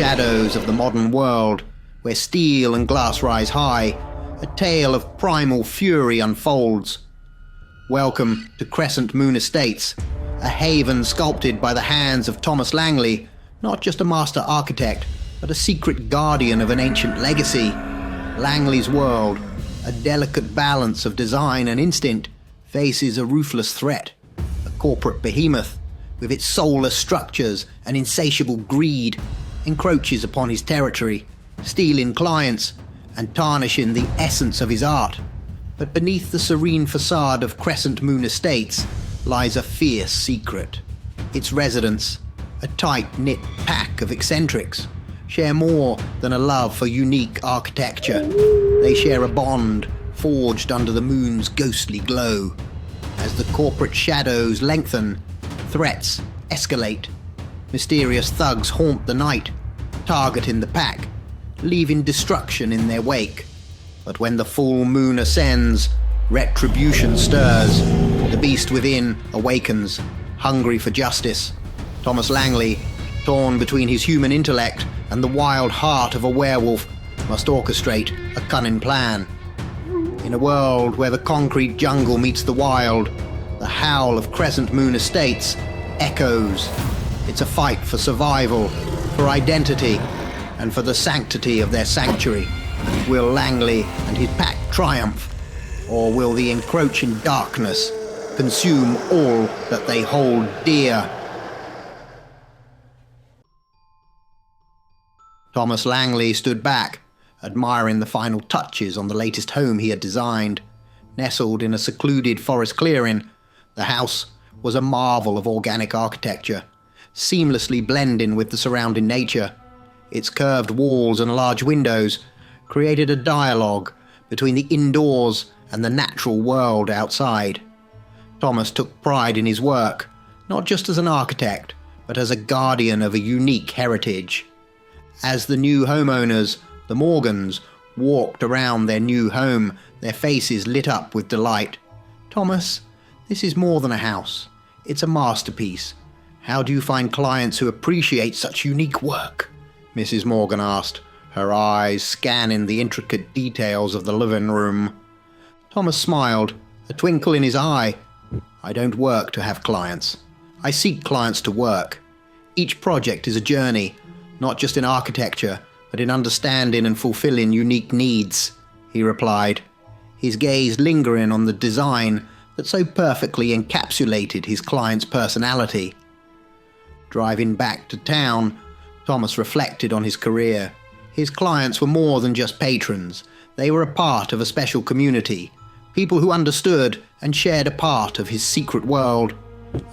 shadows of the modern world, where steel and glass rise high, a tale of primal fury unfolds. Welcome to Crescent Moon Estates, a haven sculpted by the hands of Thomas Langley, not just a master architect, but a secret guardian of an ancient legacy. Langley's world, a delicate balance of design and instinct, faces a ruthless threat. A corporate behemoth, with its soulless structures and insatiable greed, encroaches upon his territory, stealing clients and tarnishing the essence of his art. But beneath the serene facade of Crescent Moon Estates lies a fierce secret. Its residents, a tight-knit pack of eccentrics, share more than a love for unique architecture. They share a bond forged under the moon's ghostly glow. As the corporate shadows lengthen, threats escalate. Mysterious thugs haunt the night, targeting the pack, leaving destruction in their wake. But when the full moon ascends, retribution stirs. The beast within awakens, hungry for justice. Thomas Langley, torn between his human intellect and the wild heart of a werewolf, must orchestrate a cunning plan. In a world where the concrete jungle meets the wild, the howl of Crescent Moon Estates echoes. It's a fight for survival, for identity, and for the sanctity of their sanctuary. Will Langley and his pack triumph, or will the encroaching darkness consume all that they hold dear? Thomas Langley stood back, admiring the final touches on the latest home he had designed. Nestled in a secluded forest clearing, the house was a marvel of organic architecture, seamlessly blending with the surrounding nature. Its curved walls and large windows created a dialogue between the indoors and the natural world outside. Thomas took pride in his work, not just as an architect, but as a guardian of a unique heritage. As the new homeowners, the Morgans, walked around their new home, their faces lit up with delight. "Thomas, this is more than a house. It's a masterpiece. How do you find clients who appreciate such unique work?" Mrs. Morgan asked, her eyes scanning the intricate details of the living room. Thomas smiled, a twinkle in his eye. "I don't work to have clients. I seek clients to work. Each project is a journey, not just in architecture, but in understanding and fulfilling unique needs," he replied, his gaze lingering on the design that so perfectly encapsulated his client's personality. Driving back to town, Thomas reflected on his career. His clients were more than just patrons. They were a part of a special community, people who understood and shared a part of his secret world.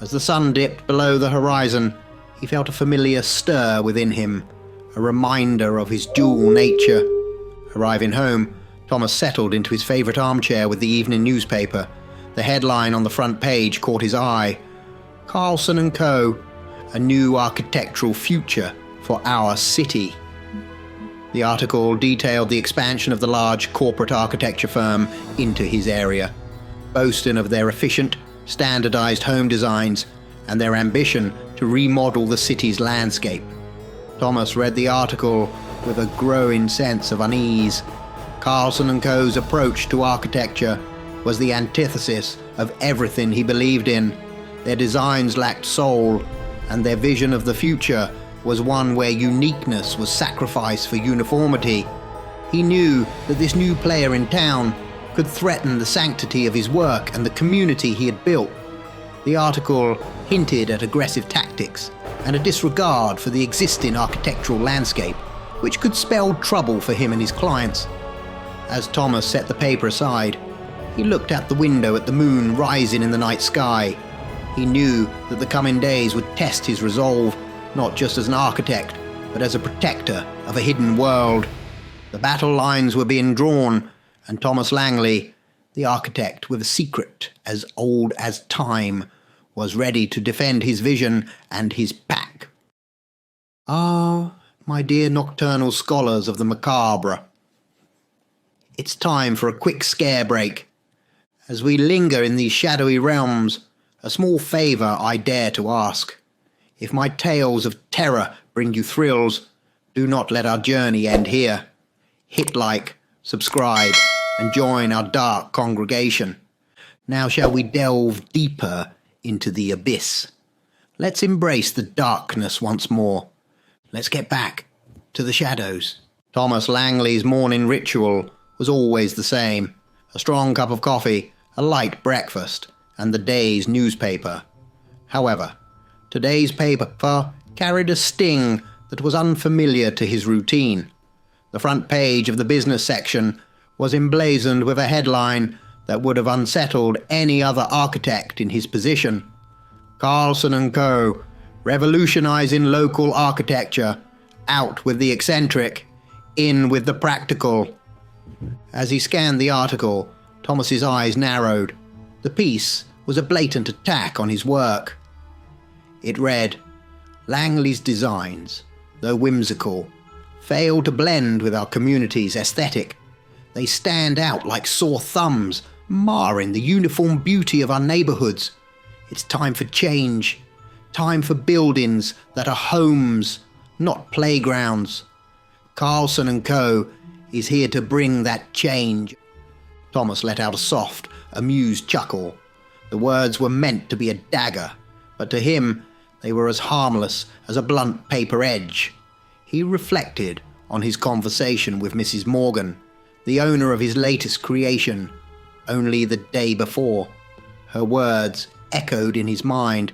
As the sun dipped below the horizon, he felt a familiar stir within him, a reminder of his dual nature. Arriving home, Thomas settled into his favorite armchair with the evening newspaper. The headline on the front page caught his eye. "Carlson & Co., a new architectural future for our city." The article detailed the expansion of the large corporate architecture firm into his area, boasting of their efficient, standardized home designs and their ambition to remodel the city's landscape. Thomas read the article with a growing sense of unease. Carlson & Co.'s approach to architecture was the antithesis of everything he believed in. Their designs lacked soul, and their vision of the future was one where uniqueness was sacrificed for uniformity. He knew that this new player in town could threaten the sanctity of his work and the community he had built. The article hinted at aggressive tactics and a disregard for the existing architectural landscape, which could spell trouble for him and his clients. As Thomas set the paper aside, he looked out the window at the moon rising in the night sky. He knew that the coming days would test his resolve, not just as an architect, but as a protector of a hidden world. The battle lines were being drawn, and Thomas Langley, the architect with a secret as old as time, was ready to defend his vision and his pack. Ah, my dear nocturnal scholars of the macabre, it's time for a quick scare break. As we linger in these shadowy realms, a small favour I dare to ask. If my tales of terror bring you thrills, Do not let our journey end here. Hit like, subscribe, and join our dark congregation. Now shall we delve deeper into the abyss. Let's embrace the darkness once more. Let's get back to the shadows. Thomas Langley's morning ritual was always the same. A strong cup of coffee, a light breakfast, and the day's newspaper. However, today's paper carried a sting that was unfamiliar to his routine. The front page of the business section was emblazoned with a headline that would have unsettled any other architect in his position. Carlson & Co., revolutionizing local architecture, out with the eccentric, in with the practical. As he scanned the article, Thomas's eyes narrowed. The piece was a blatant attack on his work. It read, "Langley's designs, though whimsical, fail to blend with our community's aesthetic. They stand out like sore thumbs, marring the uniform beauty of our neighborhoods. It's time for change, time for buildings that are homes, not playgrounds. Carlson & Co. is here to bring that change." Thomas let out a soft, amused chuckle. The words were meant to be a dagger, but to him they were as harmless as a blunt paper edge. He reflected on his conversation with Mrs. Morgan, the owner of his latest creation, only the day before. Her words echoed in his mind.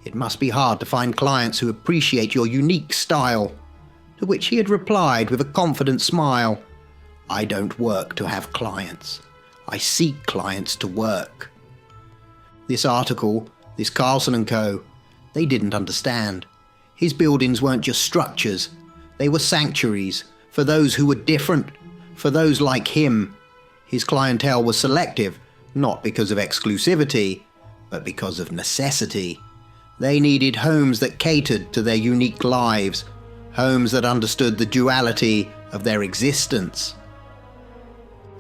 "It must be hard to find clients who appreciate your unique style." To which he had replied with a confident smile, "I don't work to have clients. I seek clients to work." This article, this Carlson & Co., they didn't understand. His buildings weren't just structures. They were sanctuaries for those who were different, for those like him. His clientele was selective, not because of exclusivity, but because of necessity. They needed homes that catered to their unique lives, homes that understood the duality of their existence.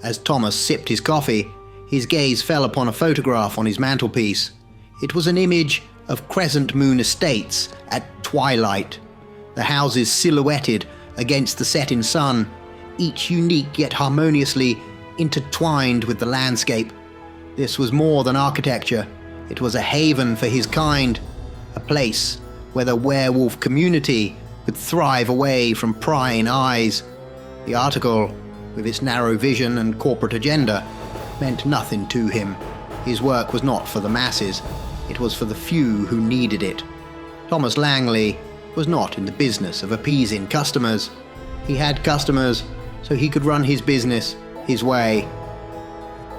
As Thomas sipped his coffee, his gaze fell upon a photograph on his mantelpiece. It was an image of Crescent Moon Estates at twilight, the houses silhouetted against the setting sun, each unique yet harmoniously intertwined with the landscape. This was more than architecture. It was a haven for his kind, a place where the werewolf community could thrive away from prying eyes. The article, with its narrow vision and corporate agenda, meant nothing to him. His work was not for the masses. It was for the few who needed it. Thomas Langley was not in the business of appeasing customers. He had customers so he could run his business his way.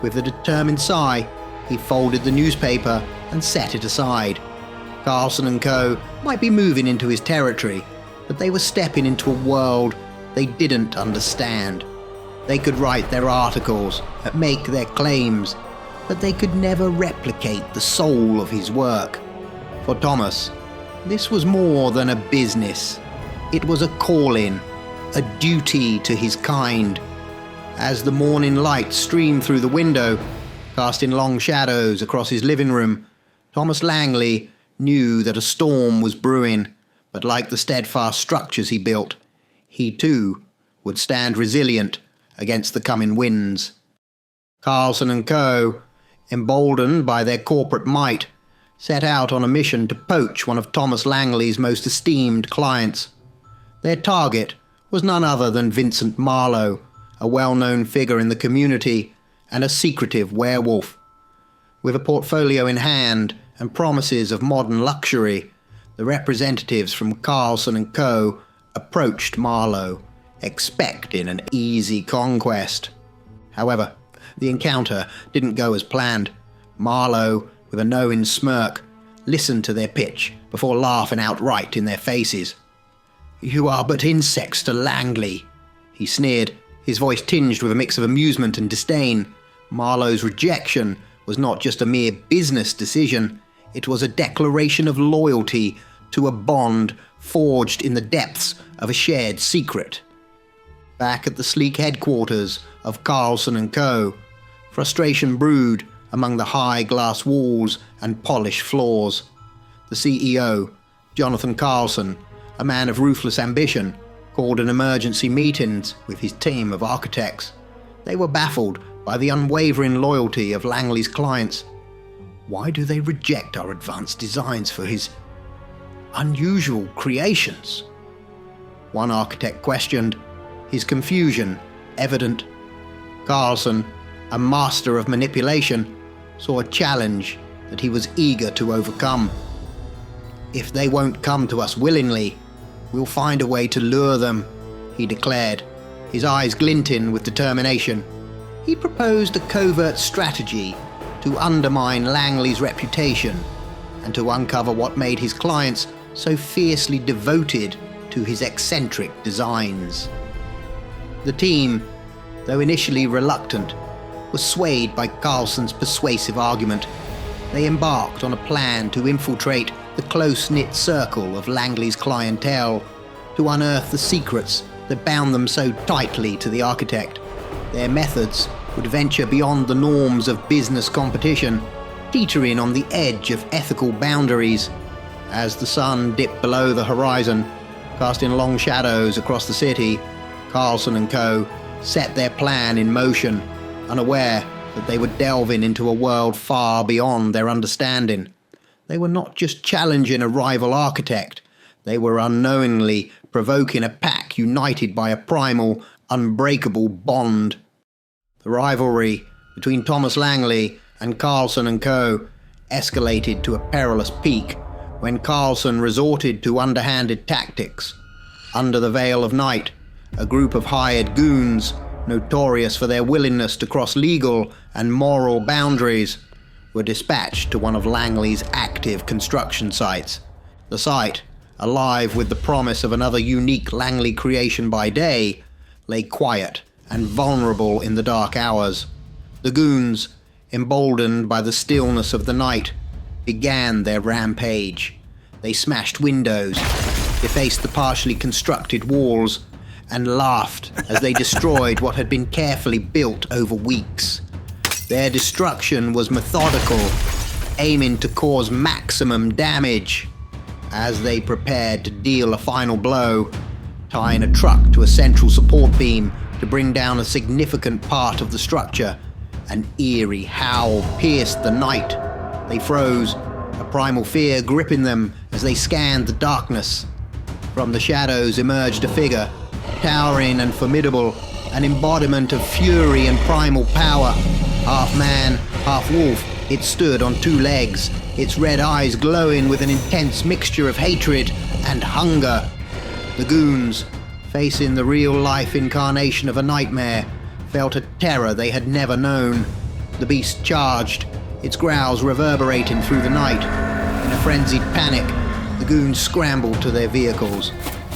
With a determined sigh, he folded the newspaper and set it aside. Carlson & Co. might be moving into his territory, but they were stepping into a world they didn't understand. They could write their articles, make their claims, but they could never replicate the soul of his work. For Thomas, this was more than a business. It was a calling, a duty to his kind. As the morning light streamed through the window, casting long shadows across his living room, Thomas Langley knew that a storm was brewing, but like the steadfast structures he built, he too would stand resilient against the coming winds. Carlson & Co., emboldened by their corporate might, set out on a mission to poach one of Thomas Langley's most esteemed clients. Their target was none other than Vincent Marlowe, a well-known figure in the community and a secretive werewolf. With a portfolio in hand and promises of modern luxury, the representatives from Carlson & Co. approached Marlowe, expecting an easy conquest. However, the encounter didn't go as planned. Marlowe, with a knowing smirk, listened to their pitch before laughing outright in their faces. "You are but insects to Langley," he sneered, his voice tinged with a mix of amusement and disdain. Marlowe's rejection was not just a mere business decision, it was a declaration of loyalty to a bond forged in the depths of a shared secret. Back at the sleek headquarters of Carlson & Co., frustration brewed among the high glass walls and polished floors. The CEO, Jonathan Carlson, a man of ruthless ambition, called an emergency meeting with his team of architects. They were baffled by the unwavering loyalty of Langley's clients. Why do they reject our advanced designs for his unusual creations? One architect questioned, his confusion evident. Carlson, a master of manipulation, saw a challenge that he was eager to overcome. If they won't come to us willingly, we'll find a way to lure them, he declared, his eyes glinting with determination. He proposed a covert strategy to undermine Langley's reputation and to uncover what made his clients so fiercely devoted to his eccentric designs. The team, though initially reluctant, was swayed by Carlson's persuasive argument. They embarked on a plan to infiltrate the close-knit circle of Langley's clientele, to unearth the secrets that bound them so tightly to the architect. Their methods would venture beyond the norms of business competition, teetering on the edge of ethical boundaries. As the sun dipped below the horizon, casting long shadows across the city, Carlson and Co. set their plan in motion, unaware that they were delving into a world far beyond their understanding. They were not just challenging a rival architect, they were unknowingly provoking a pack united by a primal, unbreakable bond. The rivalry between Thomas Langley and Carlson and Co. escalated to a perilous peak when Carlson resorted to underhanded tactics. Under the veil of night, a group of hired goons, notorious for their willingness to cross legal and moral boundaries, were dispatched to one of Langley's active construction sites. The site, alive with the promise of another unique Langley creation by day, lay quiet and vulnerable in the dark hours. The goons, emboldened by the stillness of the night, began their rampage. They smashed windows, defaced the partially constructed walls, and laughed as they destroyed what had been carefully built over weeks. Their destruction was methodical, aiming to cause maximum damage. As they prepared to deal a final blow, tying a truck to a central support beam to bring down a significant part of the structure, an eerie howl pierced the night. They froze, a primal fear gripping them as they scanned the darkness. From the shadows emerged a figure, towering and formidable, an embodiment of fury and primal power. Half man, half wolf, it stood on two legs, its red eyes glowing with an intense mixture of hatred and hunger. The goons, facing the real-life incarnation of a nightmare, felt a terror they had never known. The beast charged, its growls reverberating through the night. In a frenzied panic, the goons scrambled to their vehicles,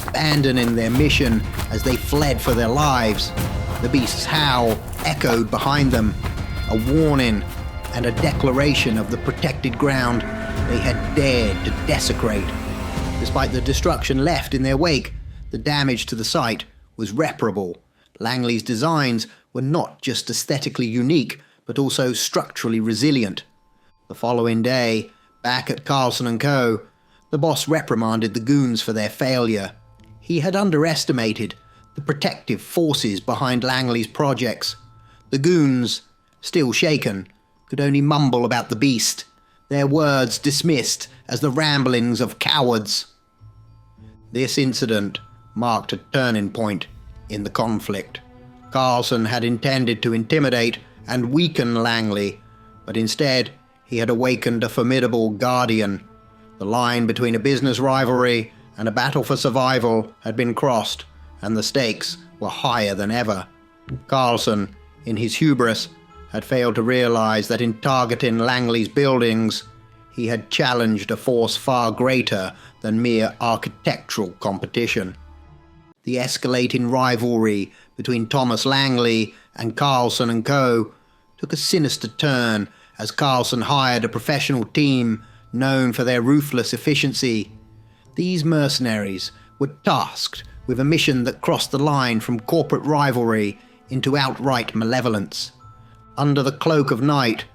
abandoning their mission as they fled for their lives. The beast's howl echoed behind them, a warning and a declaration of the protected ground they had dared to desecrate. Despite the destruction left in their wake, the damage to the site was reparable. Langley's designs were not just aesthetically unique, but also structurally resilient. The following day, back at Carlson & Co., the boss reprimanded the goons for their failure. He had underestimated the protective forces behind Langley's projects. The goons, still shaken, could only mumble about the beast, their words dismissed as the ramblings of cowards. This incident marked a turning point in the conflict. Carlson had intended to intimidate and weaken Langley, but instead he had awakened a formidable guardian. The line between a business rivalry and a battle for survival had been crossed, and the stakes were higher than ever. Carlson, in his hubris, had failed to realize that in targeting Langley's buildings, he had challenged a force far greater than mere architectural competition. The escalating rivalry between Thomas Langley and Carlson & Co. took a sinister turn as Carlson hired a professional team known for their ruthless efficiency. These mercenaries were tasked with a mission that crossed the line from corporate rivalry into outright malevolence. Under the cloak of night,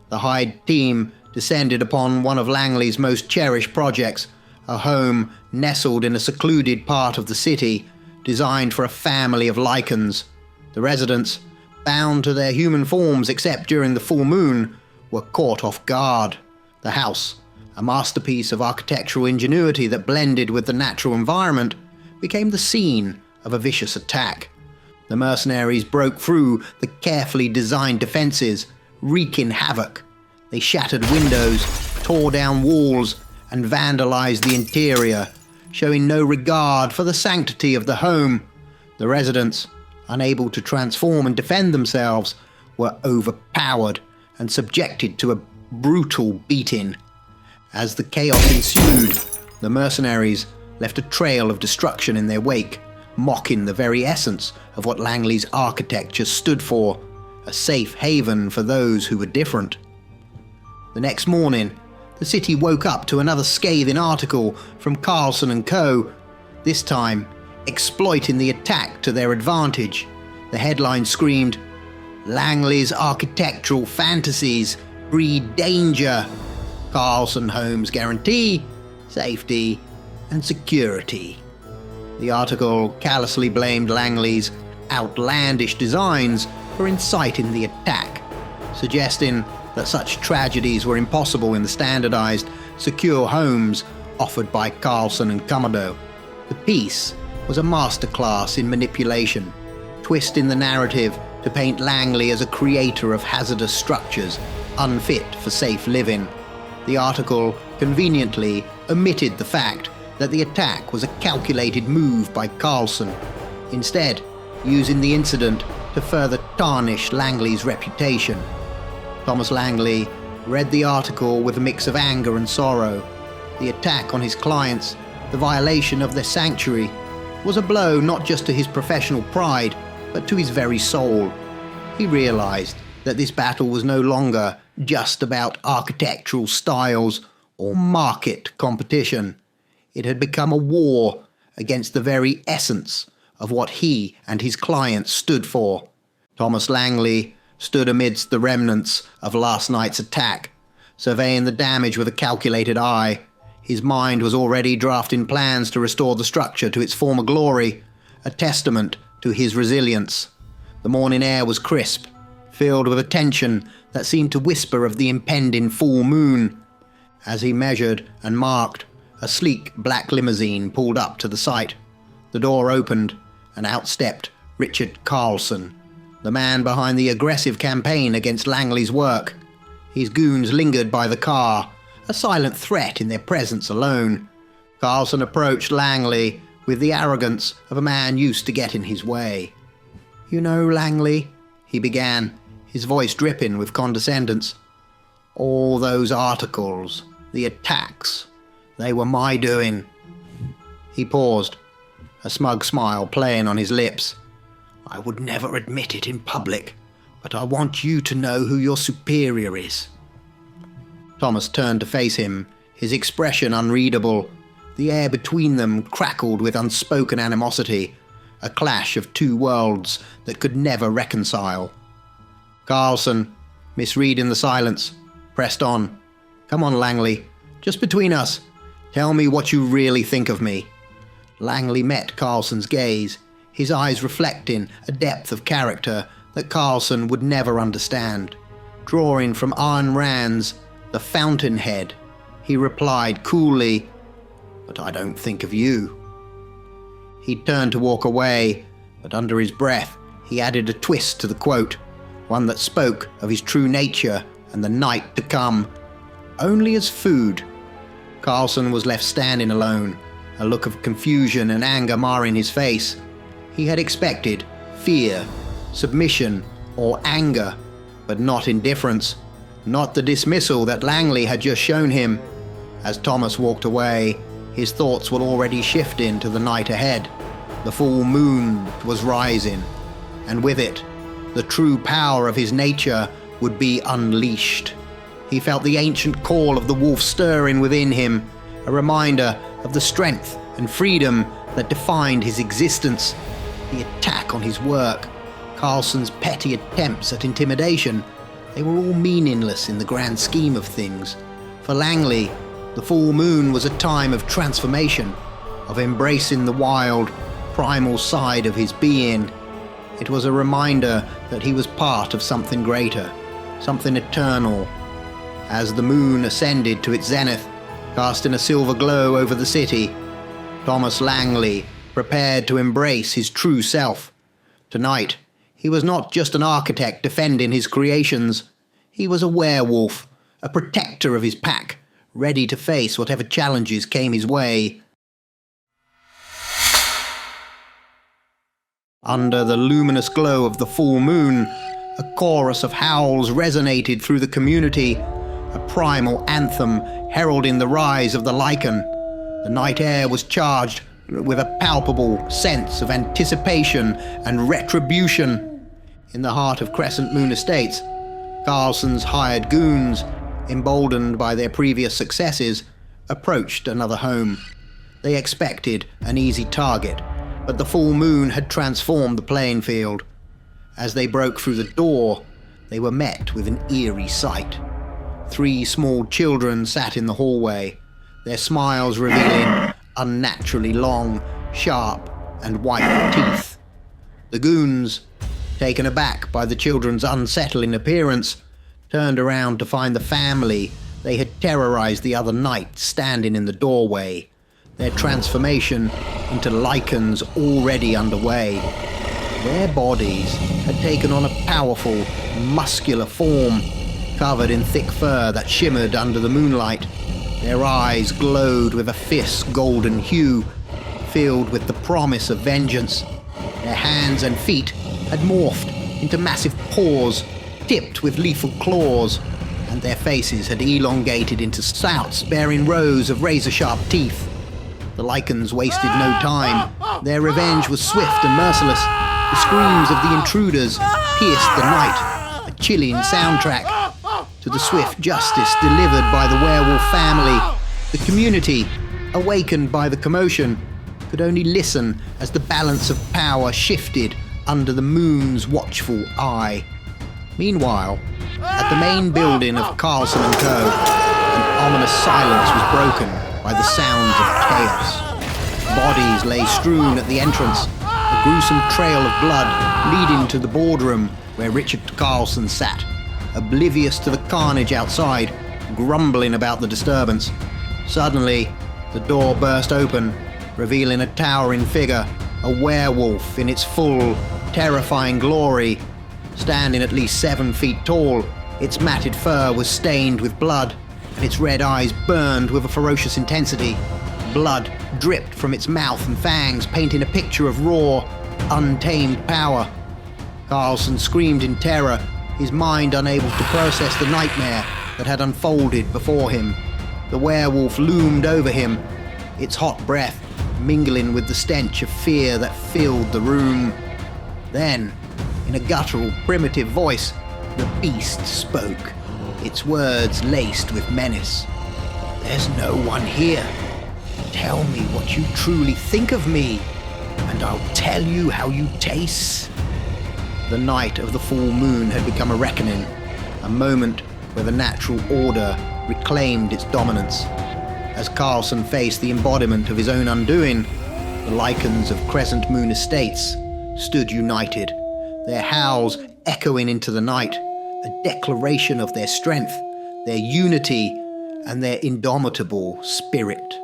the hired team descended upon one of Langley's most cherished projects, a home nestled in a secluded part of the city, designed for a family of lichens. The residents, bound to their human forms except during the full moon, were caught off guard. The house, a masterpiece of architectural ingenuity that blended with the natural environment, became the scene of a vicious attack. The mercenaries broke through the carefully designed defenses, wreaking havoc. They shattered windows, tore down walls, and vandalized the interior, showing no regard for the sanctity of the home. The residents, unable to transform and defend themselves, were overpowered and subjected to a brutal beating. As the chaos ensued, the mercenaries left a trail of destruction in their wake, mocking the very essence of what Langley's architecture stood for, a safe haven for those who were different. The next morning, the city woke up to another scathing article from Carlson and Co., this time exploiting the attack to their advantage. The headline screamed, "Langley's architectural fantasies breed danger. Carlson homes guarantee safety and security." The article callously blamed Langley's outlandish designs for inciting the attack, suggesting that such tragedies were impossible in the standardized, secure homes offered by Carlson and Commodore. The piece was a masterclass in manipulation, twisting the narrative to paint Langley as a creator of hazardous structures unfit for safe living. The article conveniently omitted the fact that the attack was a calculated move by Carlson, instead using the incident to further tarnish Langley's reputation. Thomas Langley read the article with a mix of anger and sorrow. The attack on his clients, the violation of their sanctuary, was a blow not just to his professional pride, but to his very soul. He realized that this battle was no longer just about architectural styles or market competition. It had become a war against the very essence of what he and his clients stood for. Thomas Langley stood amidst the remnants of last night's attack, surveying the damage with a calculated eye. His mind was already drafting plans to restore the structure to its former glory, a testament to his resilience. The morning air was crisp, filled with a tension that seemed to whisper of the impending full moon. As he measured and marked, a sleek black limousine pulled up to the site. The door opened, and out stepped Richard Carlson, the man behind the aggressive campaign against Langley's work. His goons lingered by the car, a silent threat in their presence alone. Carlson approached Langley with the arrogance of a man used to get in his way. "You know, Langley," he began, his voice dripping with condescendence, "all those articles, the attacks, they were my doing." He paused, a smug smile playing on his lips. "I would never admit it in public, but I want you to know who your superior is." Thomas turned to face him, his expression unreadable. The air between them crackled with unspoken animosity, a clash of two worlds that could never reconcile. Carlson, misreading the silence, pressed on. "Come on, Langley, just between us, tell me what you really think of me." Langley met Carlson's gaze, his eyes reflecting a depth of character that Carlson would never understand. Drawing from Ayn Rand's The Fountainhead, he replied coolly, "But I don't think of you." He turned to walk away, but under his breath he added a twist to the quote, one that spoke of his true nature and the night to come. "Only as food." Carlson was left standing alone, a look of confusion and anger marring his face. He had expected fear, submission, or anger, but not indifference, not the dismissal that Langley had just shown him. As Thomas walked away, his thoughts were already shifting to the night ahead. The full moon was rising, and with it, the true power of his nature would be unleashed. He felt the ancient call of the wolf stirring within him, a reminder of the strength and freedom that defined his existence. The attack on his work, Carlson's petty attempts at intimidation, they were all meaningless in the grand scheme of things. For Langley, the full moon was a time of transformation, of embracing the wild, primal side of his being. It was a reminder that he was part of something greater, something eternal. As the moon ascended to its zenith, casting a silver glow over the city, Thomas Langley prepared to embrace his true self. Tonight, he was not just an architect defending his creations. He was a werewolf, a protector of his pack, ready to face whatever challenges came his way. Under the luminous glow of the full moon, a chorus of howls resonated through the community, a primal anthem heralding the rise of the lichen. The night air was charged with a palpable sense of anticipation and retribution. In the heart of Crescent Moon Estates, Carlson's hired goons, emboldened by their previous successes, approached another home. They expected an easy target, but the full moon had transformed the playing field. As they broke through the door, they were met with an eerie sight. 3 small children sat in the hallway, their smiles revealing unnaturally long, sharp, and white teeth. The goons, taken aback by the children's unsettling appearance, turned around to find the family they had terrorized the other night standing in the doorway, their transformation into lichens already underway. Their bodies had taken on a powerful, muscular form, covered in thick fur that shimmered under the moonlight. Their eyes glowed with a fierce golden hue, filled with the promise of vengeance. Their hands and feet had morphed into massive paws, tipped with lethal claws, and their faces had elongated into snouts bearing rows of razor-sharp teeth. The lichens wasted no time. Their revenge was swift and merciless. The screams of the intruders pierced the night, a chilling soundtrack to the swift justice delivered by the werewolf family. The community, awakened by the commotion, could only listen as the balance of power shifted under the moon's watchful eye. Meanwhile, at the main building of Carlson & Co., an ominous silence was broken by the sounds of chaos. Bodies lay strewn at the entrance, a gruesome trail of blood leading to the boardroom where Richard Carlson sat, oblivious to the carnage outside, grumbling about the disturbance. Suddenly, the door burst open, revealing a towering figure, a werewolf in its full, terrifying glory. Standing at least 7 feet tall, its matted fur was stained with blood, and its red eyes burned with a ferocious intensity. Blood dripped from its mouth and fangs, painting a picture of raw, untamed power. Carlson screamed in terror, his mind unable to process the nightmare that had unfolded before him. The werewolf loomed over him, its hot breath mingling with the stench of fear that filled the room. Then, in a guttural, primitive voice, the beast spoke, its words laced with menace. "There's no one here. Tell me what you truly think of me, and I'll tell you how you taste." The night of the full moon had become a reckoning, a moment where the natural order reclaimed its dominance. As Carlson faced the embodiment of his own undoing, the lichens of Crescent Moon Estates stood united, their howls echoing into the night, a declaration of their strength, their unity, and their indomitable spirit.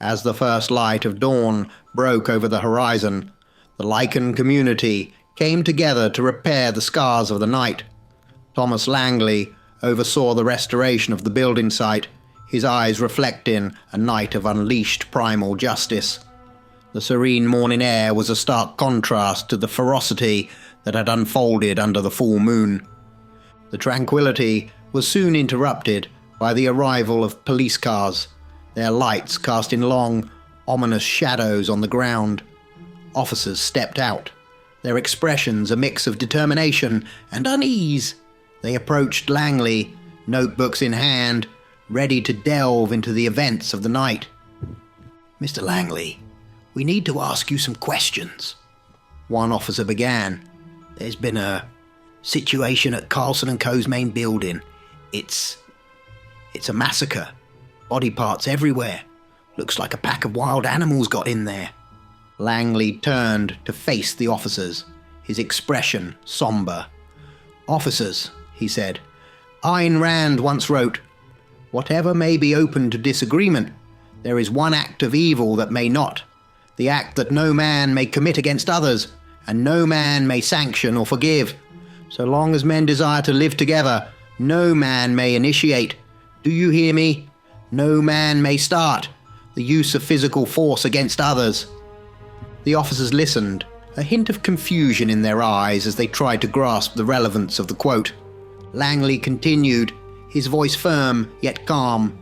As the first light of dawn broke over the horizon, the lichen community came together to repair the scars of the night. Thomas Langley oversaw the restoration of the building site, his eyes reflecting a night of unleashed primal justice. The serene morning air was a stark contrast to the ferocity that had unfolded under the full moon. The tranquility was soon interrupted by the arrival of police cars, their lights casting long, ominous shadows on the ground. Officers stepped out, their expressions a mix of determination and unease. They approached Langley, notebooks in hand, ready to delve into the events of the night. "Mr. Langley, we need to ask you some questions," one officer began. "There's been a situation at Carlson & Co.'s main building. It's a massacre. body parts everywhere. Looks like a pack of wild animals got in there. Langley turned to face the officers, his expression somber. "Officers," he said, "Ayn Rand once wrote, 'Whatever may be open to disagreement, there is one act of evil that may not, the act that no man may commit against others, and no man may sanction or forgive. So long as men desire to live together, no man may initiate. Do you hear me? No man may start the use of physical force against others.'" The officers listened, a hint of confusion in their eyes as they tried to grasp the relevance of the quote. Langley continued, his voice firm yet calm.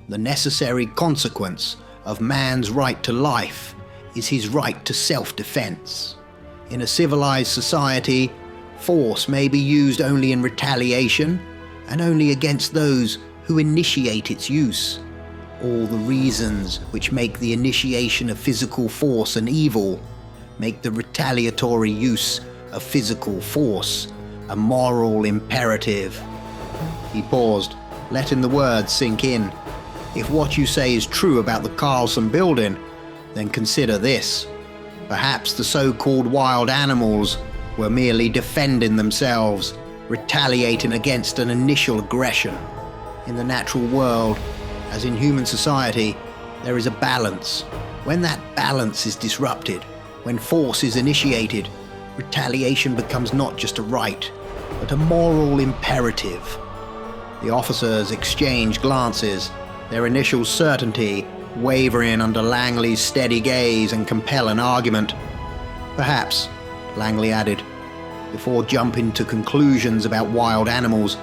"The necessary consequence of man's right to life is his right to self-defense. In a civilized society, force may be used only in retaliation and only against those who initiate its use. All the reasons which make the initiation of physical force an evil make the retaliatory use of physical force a moral imperative." He paused, letting the words sink in. "If what you say is true about the Carlson building, then consider this. Perhaps the so-called wild animals were merely defending themselves, retaliating against an initial aggression. In the natural world, as in human society, there is a balance. When that balance is disrupted, when force is initiated, retaliation becomes not just a right, but a moral imperative." The officers exchanged glances, their initial certainty wavering under Langley's steady gaze and compelling argument. "Perhaps," Langley added, "before jumping to conclusions about wild animals,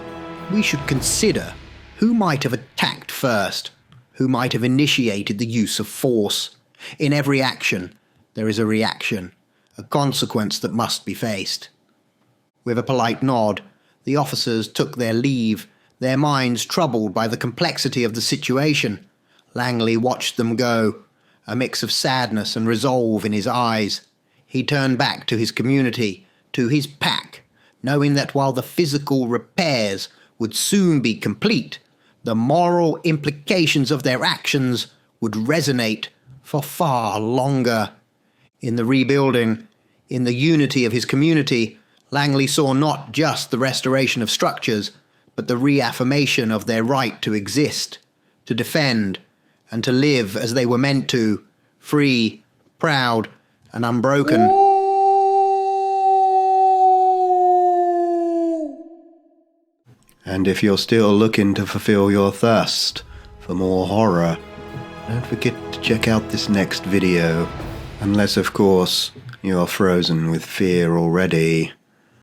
we should consider who might have attacked first, who might have initiated the use of force. In every action, there is a reaction, a consequence that must be faced." With a polite nod, the officers took their leave, their minds troubled by the complexity of the situation. Langley watched them go, a mix of sadness and resolve in his eyes. He turned back to his community, to his pack, knowing that while the physical repairs would soon be complete, the moral implications of their actions would resonate for far longer. In the rebuilding, in the unity of his community, Langley saw not just the restoration of structures, but the reaffirmation of their right to exist, to defend, and to live as they were meant to, free, proud, and unbroken. And if you're still looking to fulfill your thirst for more horror, don't forget to check out this next video. Unless, of course, you're frozen with fear already.